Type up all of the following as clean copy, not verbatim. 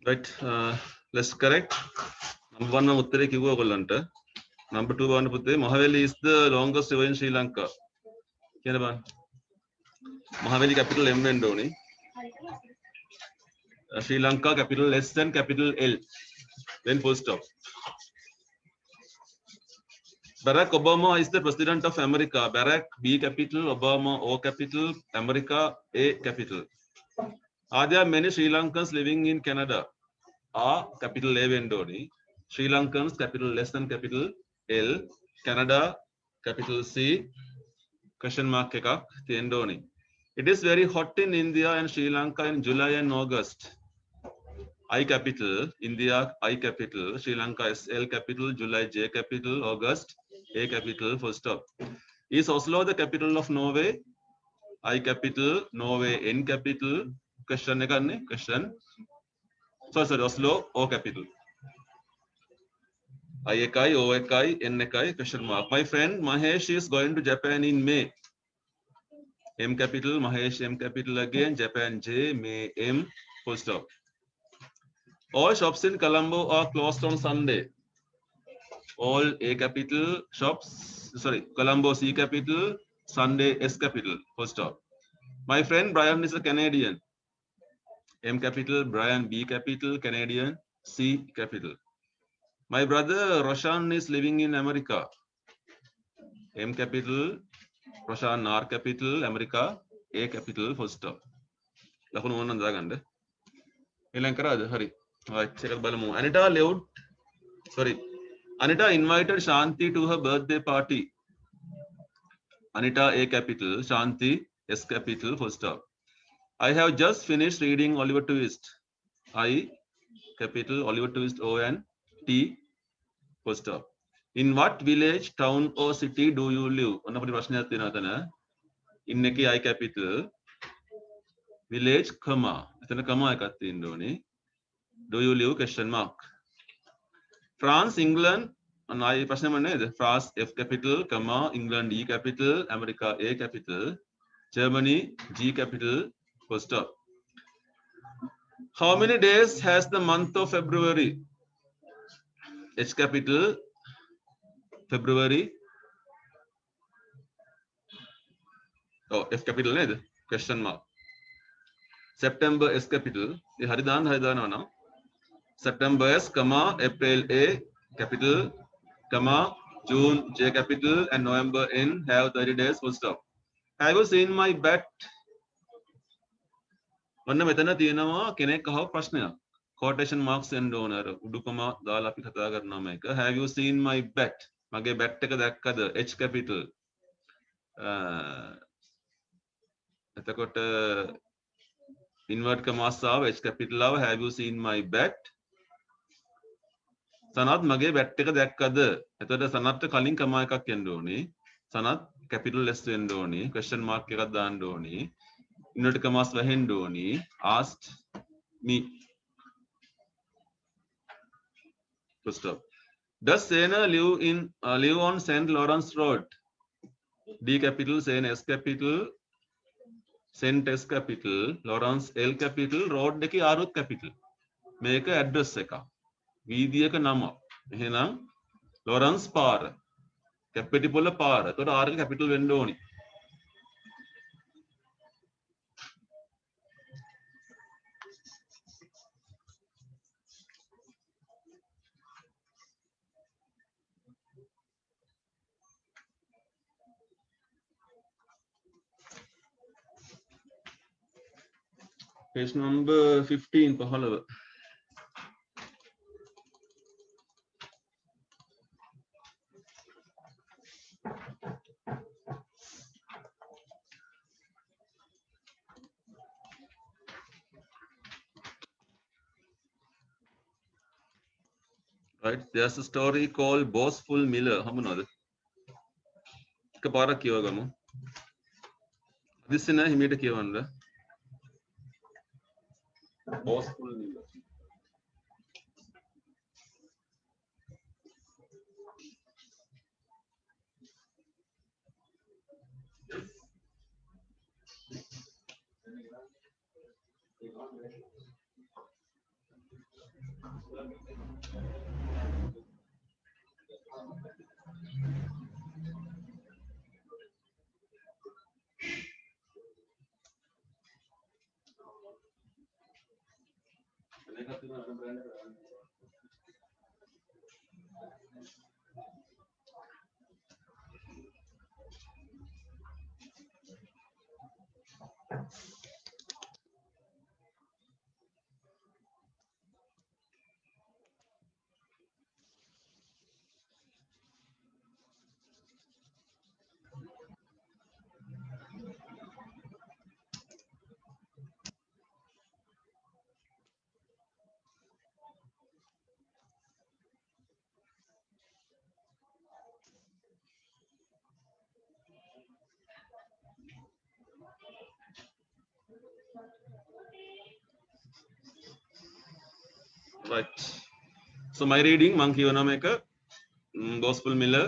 Right. Let's correct. Number one, Uttare Kivu Golanta. Number two, Mahaveli is the longest river in Sri Lanka. Mahaveli capital M and Doni. Sri Lanka capital less than capital L. Then full stop. Barack Obama is the president of America. Barack B capital, Obama O capital, America A capital. Are there many Sri Lankans living in Canada? A capital A Vendoni. Sri Lankans capital less than capital L. Canada capital C. Question mark Kekak Tiendoni. It is very hot in India and Sri Lanka in July and August. I capital, India I capital, Sri Lanka is L capital, July J capital, August A capital, full stop. Is Oslo the capital of Norway? I capital, Norway N capital. Question again, question. Sorry, Oslo O capital. I Ekai, O Ekai, N Ekai, question mark. My friend Mahesh is going to Japan in May. M capital, Mahesh M capital again, Japan J, May M, full stop. All shops in Colombo are closed on Sunday. All A capital shops, sorry, Colombo C capital, Sunday S capital, full stop. My friend Brian is a Canadian. M capital, Brian B capital, Canadian, C capital. My brother Roshan is living in America. M capital, Roshan R capital, America, A capital, full stop. Lakun one andagande. Ilankara, hurry. Right, check out Balamu. Anita invited Shanti to her birthday party. Anita A capital, Shanti S capital, full stop. I have just finished reading Oliver Twist. I capital, Oliver Twist O N T, full stop. In what village, town or city do you live? Inneki I capital, village, comma. Do you live? Question mark. France, England, and I France F capital, comma, England E capital, America A capital, Germany G capital, full stop. How many days has the month of February? H capital, February. Oh, F capital, question mark. September S capital, the Haridan. September S, comma, April A capital, comma, June J capital, and November N have 30 days, full stop. Have you seen my bet? Quotation marks and donor. Have you seen my bet? Mage bet H capital. Invert commas of H capital. Have you seen my bet? Sanat mage bet dekkada. Sanat calling kamaka kendoni. Sanat capital less endoni. Question mark dandoni. Invert commas vahendoni. Asked me. Stop. Does Sena live on St. Lawrence Road? D capital, Sena S capital, St. S capital, Lawrence L capital, Road deki Arut capital. Make a address seka. වීදියක නම. එහෙනම් Lorentz පාර. කැපිටිපොළ පාර. එතකොට R එක capital වෙන්න ඕනි. Page number 15 15. Right, there's a story called Boastful Miller. හමුනද? එකපාරක් කියව ගමු. හදිස්සි නෑ හිමීට කියවන්න. Boastful Miller. Right. So my reading, මං කියවනම එක Boastful Miller.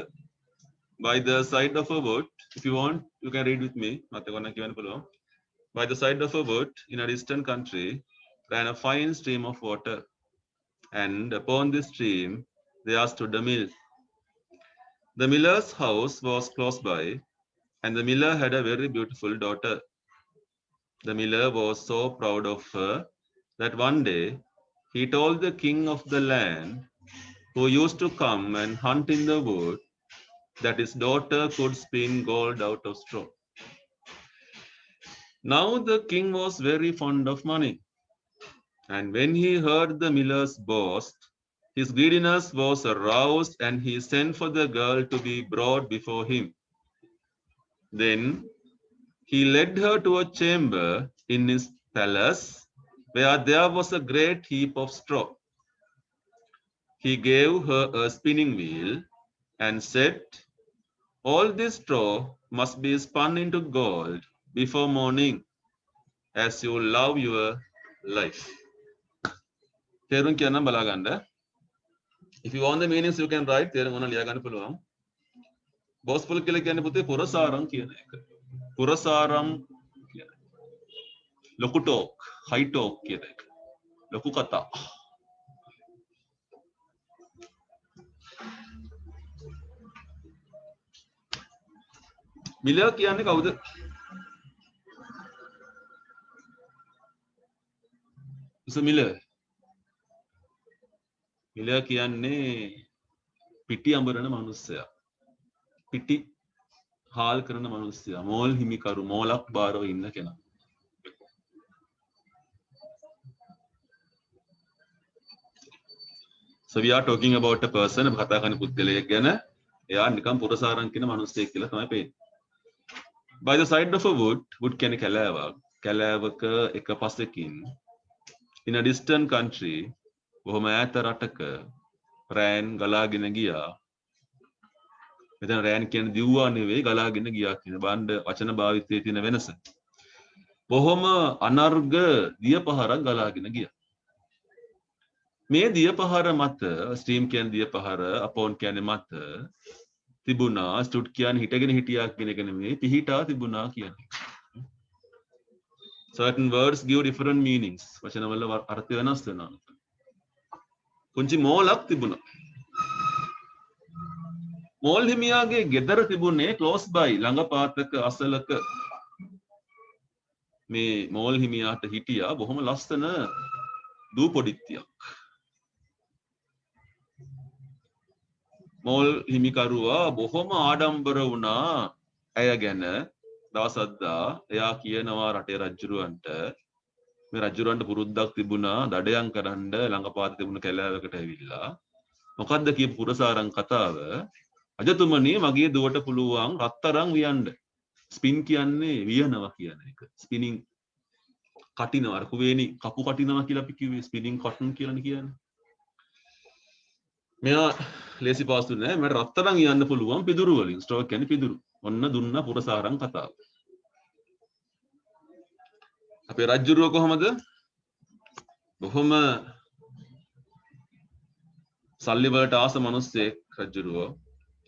By the side of a wood, if you want, you can read with me. මත් එක්ක කියවන්න පුළුවන්. By the side of a wood, in a distant country, ran a fine stream of water, and upon this stream there stood a mill. The miller's house was close by, and the miller had a very beautiful daughter. The miller was so proud of her that one day he told the king of the land, who used to come and hunt in the wood, that his daughter could spin gold out of straw. Now the king was very fond of money, and when he heard the miller's boast, his greediness was aroused, and he sent for the girl to be brought before him. Then he led her to a chamber in his palace, where there was a great heap of straw. He gave her a spinning wheel and said, "All this straw must be spun into gold before morning, as you love your life." තේරුම් කියන්නම් බලා ගන්න. If you want the meanings, you can write. තේරුම් ඕන ලියා ගන්න පුළුවන්. Boastful කියලා කියන්නේ පුතේ පුරසාරම් කියන එක. පුරසාරම් කියන එක. ලොකු talk, high talk කියන එක. ලොකු කතා. මිලර් කියන්නේ කවුද? It's a Miller. මිලර් කියන්නේ පිටි අඹරන මිනිස්සයා. පිටි හාල් කරන මිනිස්සයා. මෝල් හිමිකරු, මෝලක් බාරව ඉන්න කෙනා. So we are talking about a person, කතා කරන පුද්ගලයෙක් ගැන. එයා නිකන් පුරසාරම් කියන මිනිස්සෙක් කියලා තමයි පේන්නේ. By the side of a wood, wood කියන්නේ කැලෑවක්. කැලෑවක එක පසකින් in a distant country, බොහොම ඈත රටක රෑන් ගලාගෙන ගියා. මෙතන රෑන් කියන්නේ දිව්වා නෙවෙයි ගලාගෙන ගියා කියන බණ්ඩ වචන භාවිතයේ තියෙන වෙනස. බොහොම අනර්ග දියපහරක් ගලාගෙන ගියා. මේ දියපහර මත ස්ට්‍රීම් කියන්නේ දියපහර, අපෝන් කියන්නේ මත තිබුණා. ස්ටුඩ් කියන්නේ හිටගෙන හිටියා කියන එක නෙමෙයි, පිහිටා තිබුණා කියන්නේ. Certain words give different meanings. වචනවල අර්ථ වෙනස් වෙනවා. පුංචි මෝලක් තිබුණා. මෝල් හිමියාගේ ගෙදර තිබුණේ ක්ලෝස් බයි ළඟපාතක අසලක. මේ මෝල් හිමියාට හිටියා බොහොම ලස්සන දූ පොඩිත්තියක්. මෝල් හිමිකරුවා බොහොම ආඩම්බර වුණා ඇය ගැන. දවසක්දා එයා කියනවා රටේ රජුරවන්ට මේ රජුරවන්ට පුරුද්දක් තිබුණා දඩයන් කරන්න ළඟපාත තිබුණ කැලෑවකට ඇවිල්ලා මොකද්ද කියපු පුරසාරං කතාව රජතුමනි මගේ දුවට පුළුවන් රත්තරන් වියන්න. ස්පින් කියන්නේ වියනවා කියන එක. ස්පිනින් කටිනවා අර කුවේණි කපු කටිනවා කියලා අපි කිව්වේ ස්පිනින් කොටන් කියලානේ කියන්නේ. මෙයා ලේසි පාස්තු නෑ මට රත්තරන් යන්න පුළුවන් පිදුරු වලින් ස්ටෝක් කියන්නේ පිදුරු. ඔන්න දුන්න පුරසාරං කතාව. අපේ රජුරුව කොහමද? බොහොම සල්ලි වලට ආස මිනිස්සෙක් රජුරුව.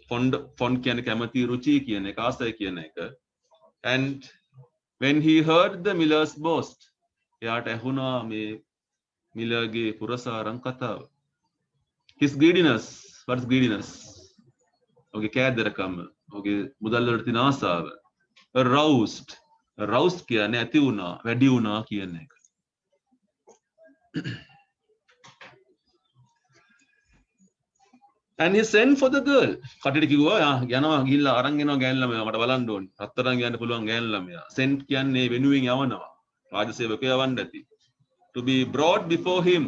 ෆොන්ඩ් කියන්නේ කැමති රුචි කියන එක ආසයි කියන එක. And when he heard the miller's boast එයාට ඇහුණා මේ මිලර්ගේ පුරසාරං කතාව. His greediness, what's greediness? ඔගේ කෑදරකම, ඔගේ මුදල් වලට තියෙන ආසාව. Aroused. Aroused කියන්නේ ඇති වුණා, වැඩි වුණා කියන එක. And he sent for the girl. කටට කිව්වා යනවා ගිහිල්ලා අරන් එනවා ගෑනු ළමයා මට බලන්න ඕනේ. රත්තරන් යන්න පුළුවන් ගෑනු ළමයා. sent කියන්නේ වෙනුවෙන් යවනවා. රාජසේවකයා යවන්න ඇති. To be brought before him.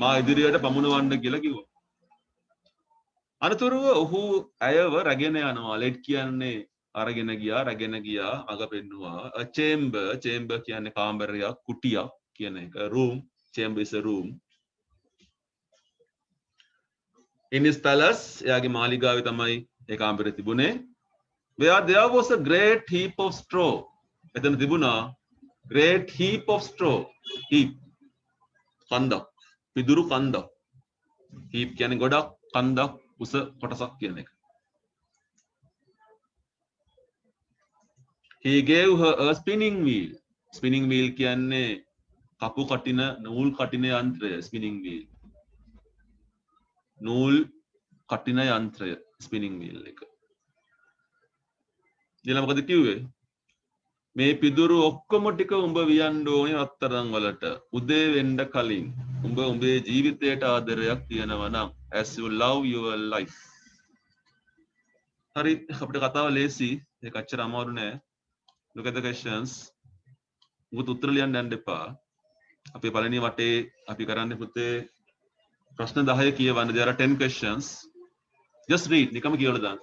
මා ඉදිරියට පමුණවන්න කියලා කිව්වා. අනතුරුව ඔහු ඇයව රැගෙන යනවා. ලෙට් කියන්නේ අරගෙන ගියා අග පෙන්නවා. a chamber කියන්නේ කාමරයක් කුටියක් කියන එක. room, chamber is a room. In his palace එයාගේ මාලිගාවේ තමයි ඒ කාමරේ තිබුණේ. where there was a great heap of straw. එතන තිබුණා great heap of straw. heap කන්දක් පිදුරු කන්දක්. heap කියන්නේ ගොඩක් කන්දක් උස කොටසක් කියන එක. He gave her a spinning wheel. Spinning wheel කියන්නේ කපු කටින නූල් කටින යන්ත්‍රය spinning wheel. නූල් කටින යන්ත්‍රය spinning wheel එක. ඊළඟ මොකද කිව්වේ? මේ පිදුරු ඔක්කොම ටික උඹ වියන්න ඕනේ රත්තරන් වලට. උදේ වෙන්න කලින් උඹේ ජීවිතයට ආදරයක් තියෙනවා නම් as you love your life. හරි අපිට කතාව ලේසි. ඒක අච්චර අමාරු නෑ. Look at the questions. මුකුත් උත්තර ලියන්න යන්න එපා. අපේ පළවෙනි වටේ අපි කරන්නේ පුතේ ප්‍රශ්න 10 කියවන්න. There are 10 questions. Just read. නිකම්ම කියවලා දාන්න.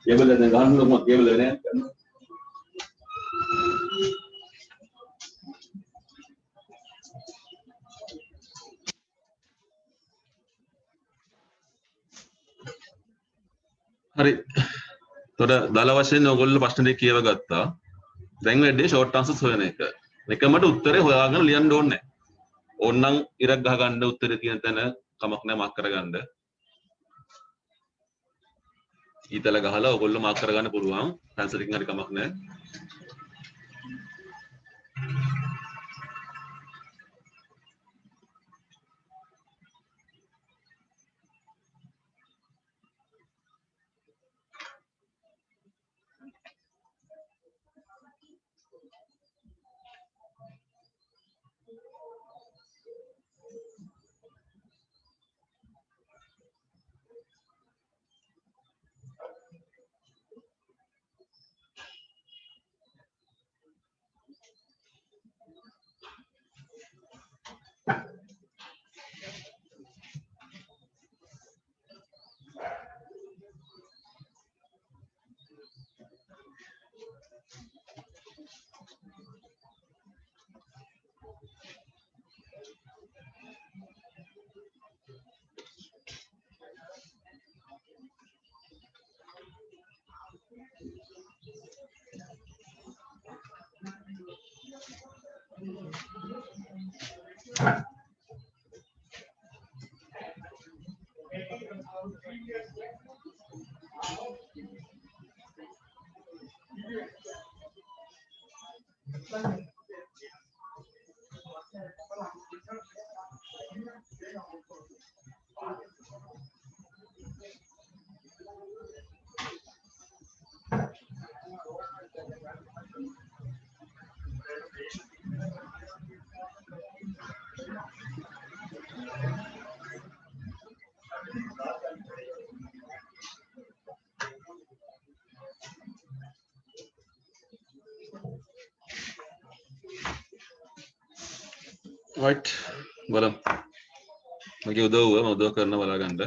Cable ada gahan belum mau cable ada. හරි. තොර දල වශයෙන් ඔයගොල්ලෝ ප්‍රශ්න දෙක කියව ගත්තා. දැන් වෙන්නේ ෂෝට් ආන්සර්ස් හොයන එක. එකමට උත්තරේ හොයාගෙන ලියන්න ඕනේ නැහැ. ඕනනම් ඉරක් ගහ ගන්න උත්තරේ තියෙන තැන කමක් නැහැ මාක් කරගන්න. ඊතල ගහලා ඔයගොල්ලෝ මාක් කරගන්න පුළුවන්. පැන්සල් එකකින් හරි කමක් නැහැ. Right. Balam. Okay, udah karena bala ganda.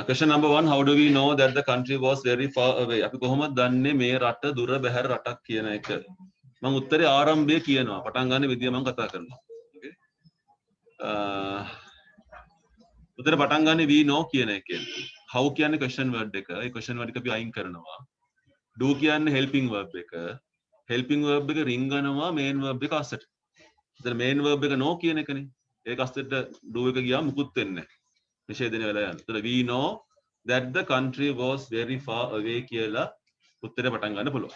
Question number 1. How do we know that the country was very far away? අපි කොහොමද දන්නේ මේ රට දුර බැහැර රටක් කියන එක? මම උත්තරේ ආරම්භයේ කියනවා. පටන් ගන්න විදිය මම කතා කරනවා. Okay. උත්තරේ පටන් ගන්න we know කියන එකෙන්. How කියන්නේ question word එක. ඒ question word එක අපි අයින් කරනවා. Do කියන්නේ helping verb එක. Helping verb එක රිංගනවා main verb එක අස්සට. එතන main verb එක no කියන එකනේ. ඒක අස්සට do එක ගියාම මුකුත් වෙන්නේ නැහැ. නිෂේධනය වෙලා යනවා. එතන we know that the country was very far away කියලා උත්තරේ පටන් ගන්න පුළුවන්.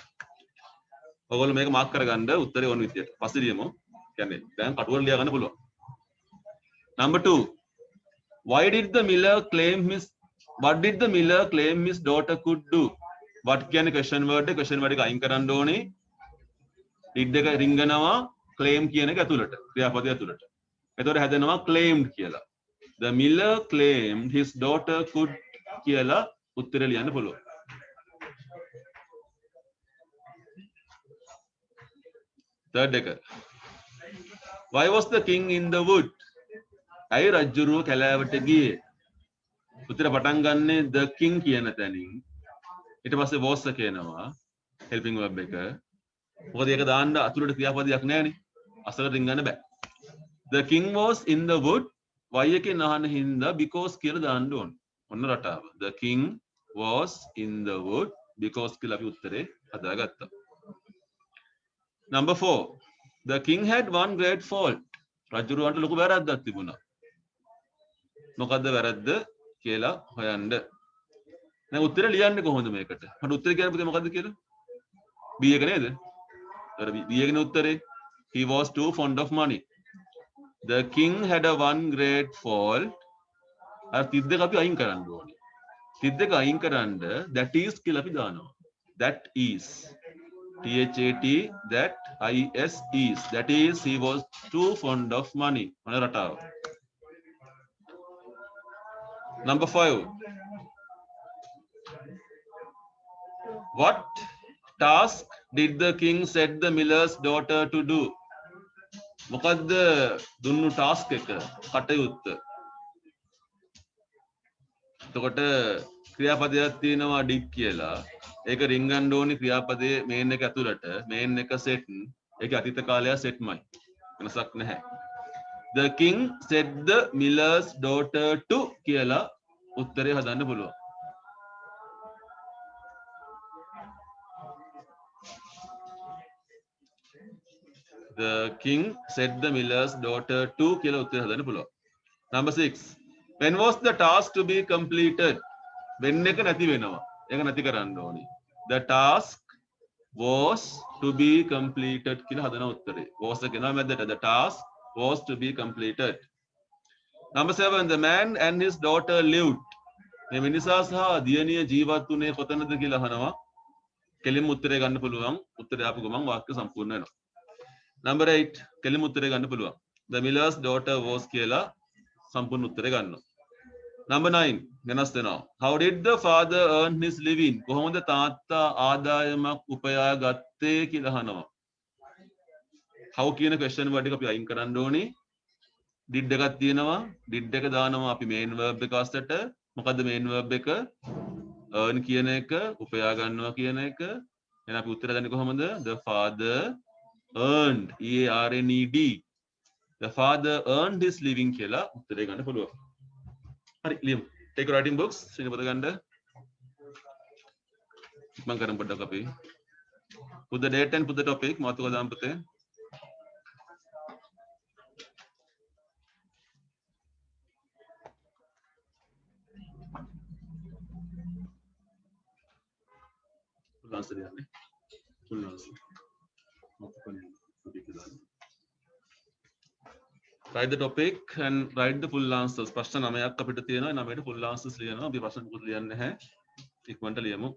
ඔයගොල්ලෝ මේක මාක් කරගන්න උත්තරේ ඕන විදියට. පස්සේ ලියමු. කියන්නේ දැන් කටුවල ලියා ගන්න පුළුවන්. Number 2. What did the miller claim his daughter could do? What කියන්නේ question word එක අයින් කරන්න ඕනේ. did එක රිංගනවා claim කියන එක ඇතුළට. ක්‍රියාපදය ඇතුළට. එතකොට හැදෙනවා claimed කියලා. The miller claimed his daughter could කියලා උත්තරේ ලියන්න පුළුවන්. Third එක. Why was the king in the wood? ඇයි රජුරුව කැලෑවට ගියේ? උත්තර පටන් ගන්නේ the king කියන තැනින්. ඊට පස්සේ was කියනවා helping verb එක. මොකද ඒක දාන්න අතුලට ක්‍රියාපදයක් නැහැනේ. අසල රින්ගන්න බෑ. The king was in the wood. why එකෙන් අහන්න හින්දා because කියලා දාන්න ඕන. ඔන්න රටාව. The king was in the wood because කියලා අපි උත්තරේ හදාගත්තා. Number 4. The king had one great fault. රජුරුවන්ට ලොකු වැරද්දක් තිබුණා. මොකද්ද වැරද්ද කියලා හොයන්න. දැන් උත්තර ලියන්නේ කොහොමද මේකට? මට උත්තර කියන්න පුතේ මොකද්ද කියලා? B එක නේද? අර B එකේ උත්තරේ he was too fond of money. The king had a one great fault. අර තිත් දෙක අපි අයින් කරන්න ඕනේ. තිත් දෙක අයින් කරන්න that is කියලා අපි දානවා. That is. THAT that is is. That is he was too fond of money. මොන රටාව? Number 5. What task did the king set the miller's daughter to do? මොකද්ද දුන්නු ටාස්ක් එක කටයුත්ත? එතකොට ක්‍රියාපදයක් තියෙනවා did කියලා. ඒක රින්ගන්න ඕනි ක්‍රියාපදයේ මේන් එක ඇතුළට. මේන් එක set. ඒක අතීත කාලය setමයි. වෙනසක් නැහැ. The king set the miller's daughter to කියලා උත්තරේ හදන්න පුළුවන්. The king set the miller's daughter to කියලා උත්තරේ හදන්න පුළුවන්. Number 6. When was the task to be completed? when එක නැති වෙනවා. ඒක නැති කරන්න ඕනි. The task was to be completed කියලා හදන උත්තරේ. was එක එනවා මැදට. The task was to be completed. Number 7. The man and his daughter lived. මේ මිනිසා සහ දියණිය ජීවත් වුණේ කොතනද කියලා අහනවා. කෙලින්ම උත්තරේ ගන්න පුළුවන්. උත්තරේ ආපු ගමන් වාක්‍ය සම්පූර්ණ වෙනවා. Number 8. කෙලින්ම උත්තරේ ගන්න පුළුවන්. The miller's daughter was කියලා සම්පූර්ණ උත්තරේ ගන්නවා. Number 9. වෙනස් වෙනවා. How did the father earn his living? කොහොමද තාත්තා ආදායමක් උපයා ගත්තේ කියලා අහනවා. How කියන question word එක අපි අයින් කරන්න ඕනේ. did එකක් තියෙනවා. did එක දානවා අපි main verb එක අස්සට. මොකද්ද main verb එක? earn කියන එක, උපයා ගන්නවා කියන එක. එහෙනම් අපි උත්තර දන්නේ කොහොමද? The father earned. EARNED. The father earned his living කියලා උත්තරේ ගන්න පුළුවන්. හරි ලියමු. Take your writing books. සිංහ පොත ගන්න. මම කරමු පොඩ්ඩක් අපි. Put the date and put the topic. මාතෘකාව දාන්න පුතේ. answer yani. Full answer. Write the topic and write the full answers. प्रश्न नमයක් අපිට තියෙනවා. නමයට full answers ලියනවා. අපි ප්‍රශ්න මොකද ලියන්නේ නැහැ. ඉක්මනට ලියමු.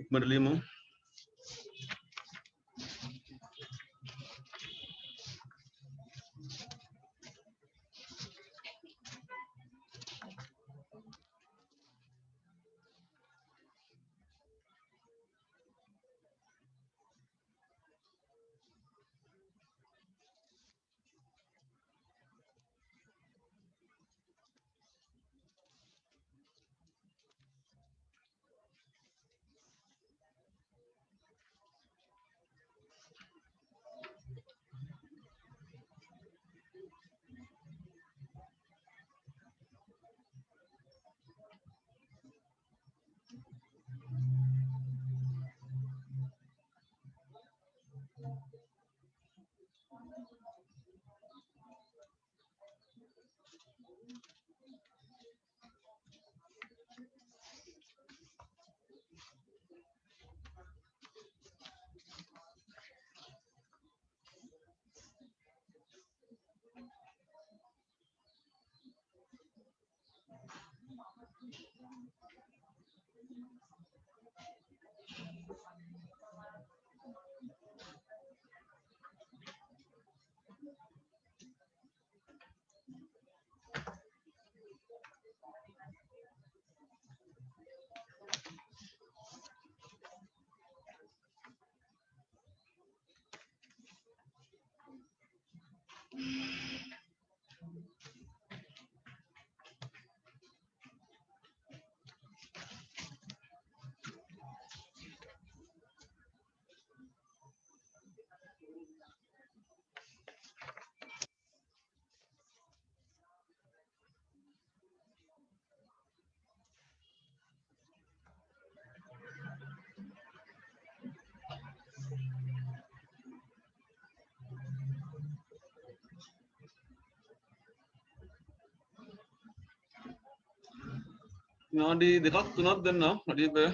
ඉක්මනට ලියමු. විනාඩි දෙකක් තුනක් දෙන්නම් වැඩි බෑ.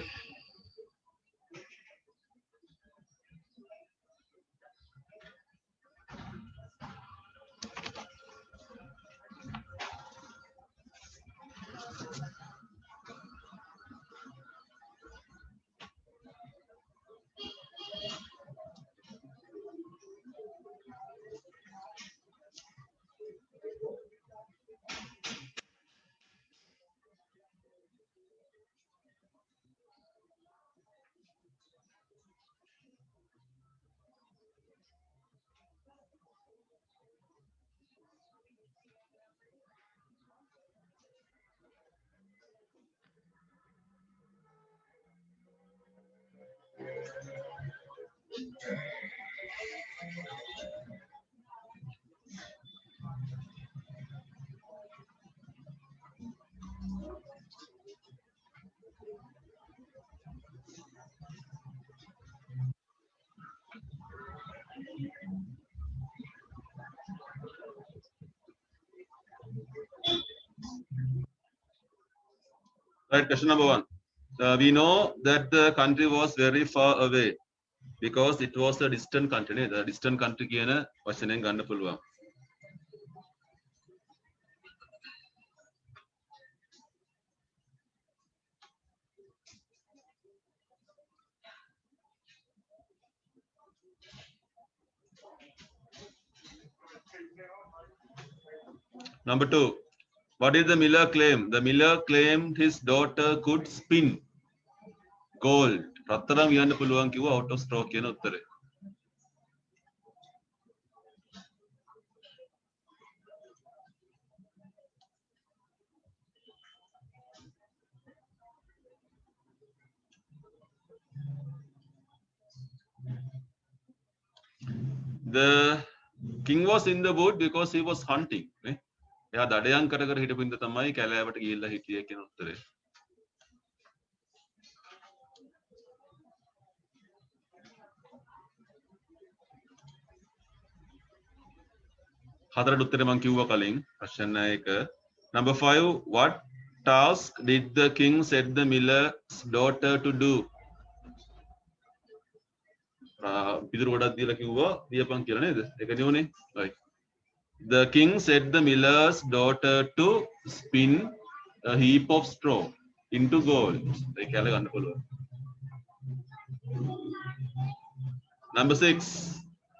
Right, question number 1. We know that the country was very far away because it was a distant country. The distant country කියන වචනයෙන් ගන්න පුළුවන්. Number 2. What did the miller claim? The miller claimed his daughter could spin gold. රත්තරන් වියන්න පුළුවන් කිව්වා out of stroke කියන උත්තරේ. The king was in the wood because he was hunting. එයා දඩයන් කර කර හිටපු ඉඳ තමයි කැලෑවට ගිහිල්ලා හිටියේ කියන උත්තරේ. හතරට උත්තරේ මම කිව්වා කලින් ප්‍රශ්න එක. Number 5. What task did the king set the miller's daughter to do? පිදුරු ගොඩක් දීලා කිව්වා දියපන් කියලා නේද? ඒකනේ උනේ. Right. The king set the miller's daughter to spin a heap of straw into gold. ඒක කියලා ගන්න පුළුවන්. Number 6.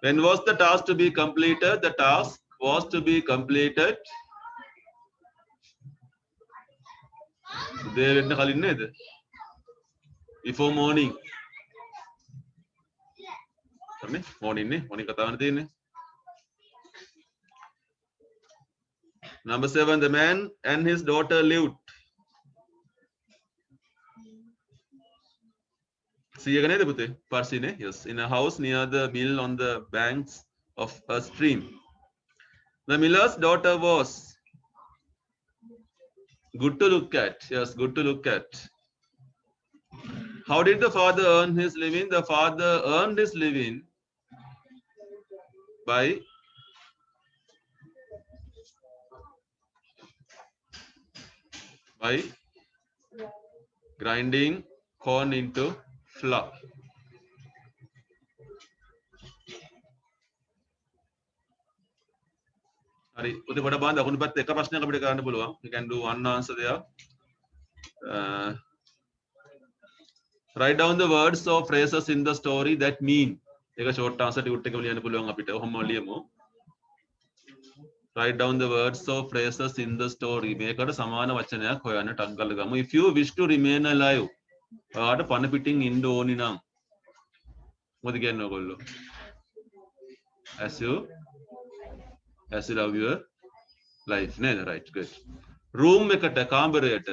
When was the task to be completed? The task was to be completed. උදේ වෙන්න කලින් නේද? Before morning. හරිනේ? morning නේ. morning කතාවනේ තියෙන්නේ. Number 7. The man and his daughter lived. සියක නේද පුතේ? පර්සිනේ? Yes. In a house near the mill on the banks of a stream. The miller's daughter was good to look at. Yes, good to look at. How did the father earn his living? The father earned his living by grinding corn into flour. හරි පුතේ පොඩ බලන්න අකුණු පැත්ත එක ප්‍රශ්නයක් අපිට කරන්න පුළුවන්. We can do one answer there. Write down the words or phrases in the story that mean. ඒක short answer ටික එක ලියන්න පුළුවන් අපිට. ඔහොම ලියමු. Write down the words or phrases in the story. මේකට සමාන වචනයක් හොයන්න ටක් ගාලා ගමු. If you wish to remain alive. ඔයාට පණ පිටින් ඉන්න ඕනි නම් මොකද කියන්නේ ඔයගොල්ලෝ? As you love your life. නේද? Right, good. Room එකට කාමරයට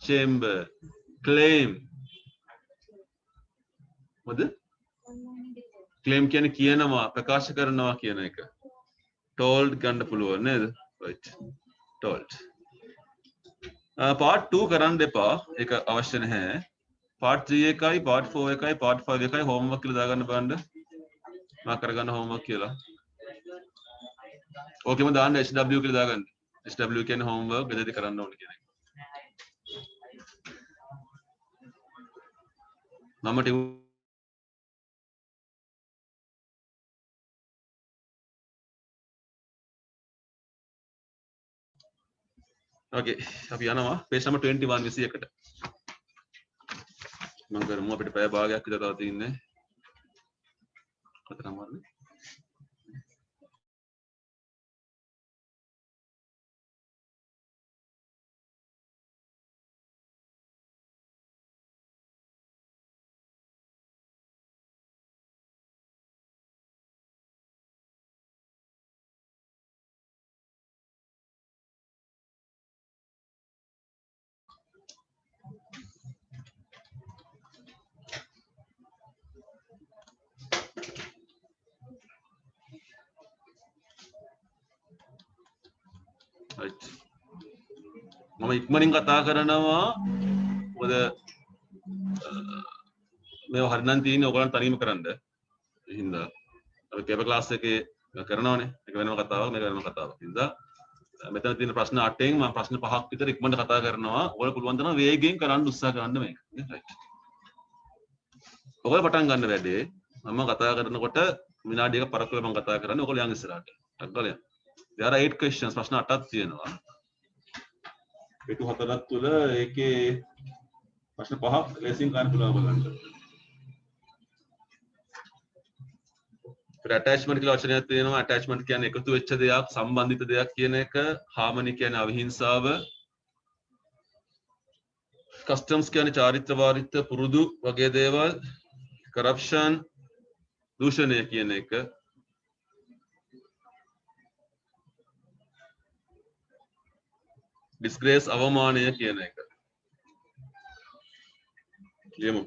chamber claim මොකද? claim කියන්නේ කියනවා ප්‍රකාශ කරනවා කියන එක. told ගන්න පුළුවන් නේද? right. told. part 2 කරන්න එපා. ඒක අවශ්‍ය නැහැ. part 3 එකයි part 4 එකයි part 5 එකයි homework කියලා දාගන්න බලන්න. මා කරගන්න homework කියලා. ඕකෙම දාන්න HW කියලා දාගන්න. HW කියන්නේ homework බෙදෙදි කරන්න ඕනේ කියන එක. මම okay අපි යනවා page number 21 21කට. මම කරමු අපිට පැය භාගයක් විතර තව තියෙන්නේ. කතරමාරනේ. මම ඉක්මනින් කතා කරනවා මොකද මේව හරිනම් තියෙන්නේ ඔයගොල්ලන් තනියම කරන්න. ඒ හින්දා අපි පේපර් ක්ලාස් එකේ කරනවානේ. ඒක වෙනම කතාවක් මේක වෙනම කතාවක්. ඒ හින්දා මෙතන තියෙන ප්‍රශ්න 8න් මම ප්‍රශ්න 5ක් විතර ඉක්මනට කතා කරනවා. ඔයාලා පුළුවන් තරම් වේගයෙන් කරන්න උත්සාහ කරන්න මේක. right. ඔයාලා පටන් ගන්න වැඩේ මම කතා කරනකොට විනාඩි 1ක පරක්කල මම කතා කරන්නේ. ඔයාලා යන් ඉස්සරහට. අක්කල යන්න. there are 8 questions ප්‍රශ්න 8ක් තියෙනවා. පිටු 4ක් තුල ඒකේ ප්‍රශ්න 5ක් ලේසියෙන් ගන්න පුළුවන් ඔයගොල්ලන්ට. attachment කියලා වචනයක් තියෙනවා. attachment කියන්නේ එකතු වෙච්ච දෙයක්, සම්බන්ධිත දෙයක් කියන එක. harmony කියන්නේ අවිහිංසාව. customs කියන්නේ චාරිත්‍ර වාරිත්‍ර පුරුදු වගේ දේවල්. corruption දූෂණය කියන එක. disgrace අවමානය කියන එක. ලියමු.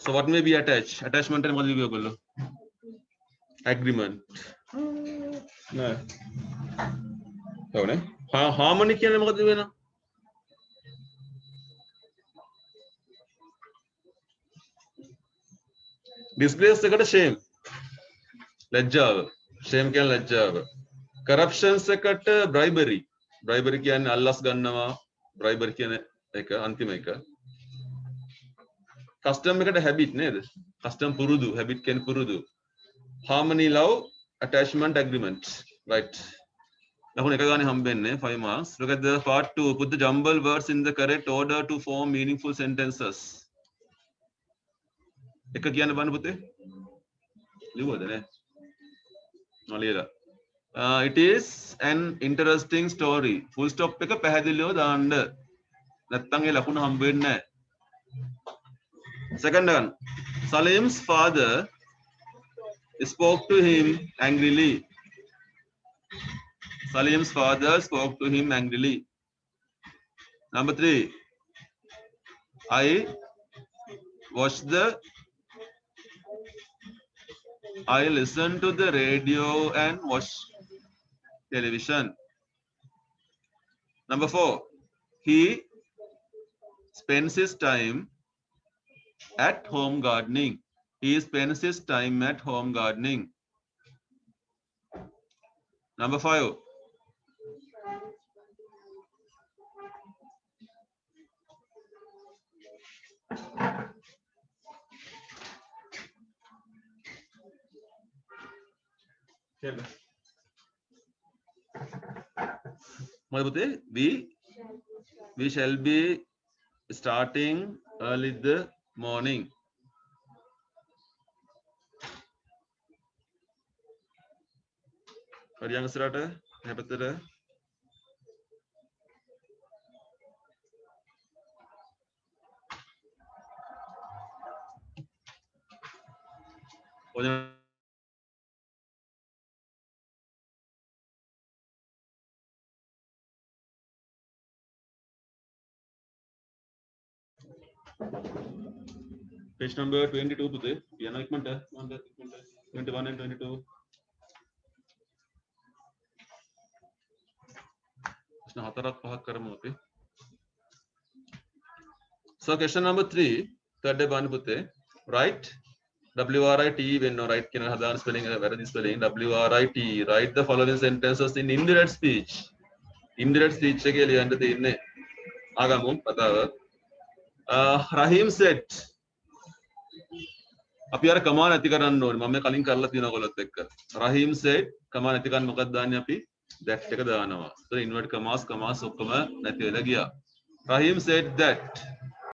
So what may be attached? Attachment and what will be ඔයගොල්ලෝ? Agreement. නෑ. ඔව්නේ. harmony කියන්නේ මොකද වෙනවා? disgrace එකට shame. ලැජ්ජාව. shame කියන්නේ ලැජ්ජාව. corruptions එකට bribery. bribery කියන්නේ අල්ලස් ගන්නවා. bribery කියන එක අන්තිම එක. custom එකට habit නේද? custom පුරුදු, habit කියන්නේ පුරුදු. harmony, love, attachment, agreement. Right. ලකුණු එක ගානේ හම්බෙන්නේ 5 marks. Look at the part 2. Put the jumbled words in the correct order to form meaningful sentences. එක කියන්න බලන්න පුතේ. ලියුවද නේ? නලියලා. It is an interesting story. Full stop එක පැහැදිලිව දාන්න. නැත්තම් ඒ ලකුණු හම්බ වෙන්නේ නැහැ. Second one. Salim's father spoke to him angrily. Salim's father spoke to him angrily. Number 3. I listened to the radio and watched television. Number 4. He spends his time at home gardening. He spends his time at home gardening. Number 5. We shall be starting early in the morning. හරියන් ඉස්සරහට හැපතට ඔය page number 22 පුතේ යන ඉක්මනට 21 and 22 ප්‍රශ්න හතරක් පහක් කරමු අපි. So question number 3 third day බලන්න පුතේ write WRIT වෙන්න write කියන හදාන spelling එක වැරදි spelling WRIT write the following sentences in indirect speech. Indirect speech එකේ ලියන්න තියෙන්නේ ආගමු කතාව. Rahim said අපි අර කමාන ඇති කරන්න ඕනේ. මම මේ කලින් කරලා තියෙනවා ඔයගොල්ලොත් එක්ක. Rahim said කමාන ඇති කරන්න මොකක්ද දාන්නේ අපි? that එක දානවා. So invert commas ඔක්කොම නැති වෙලා ගියා. Rahim said that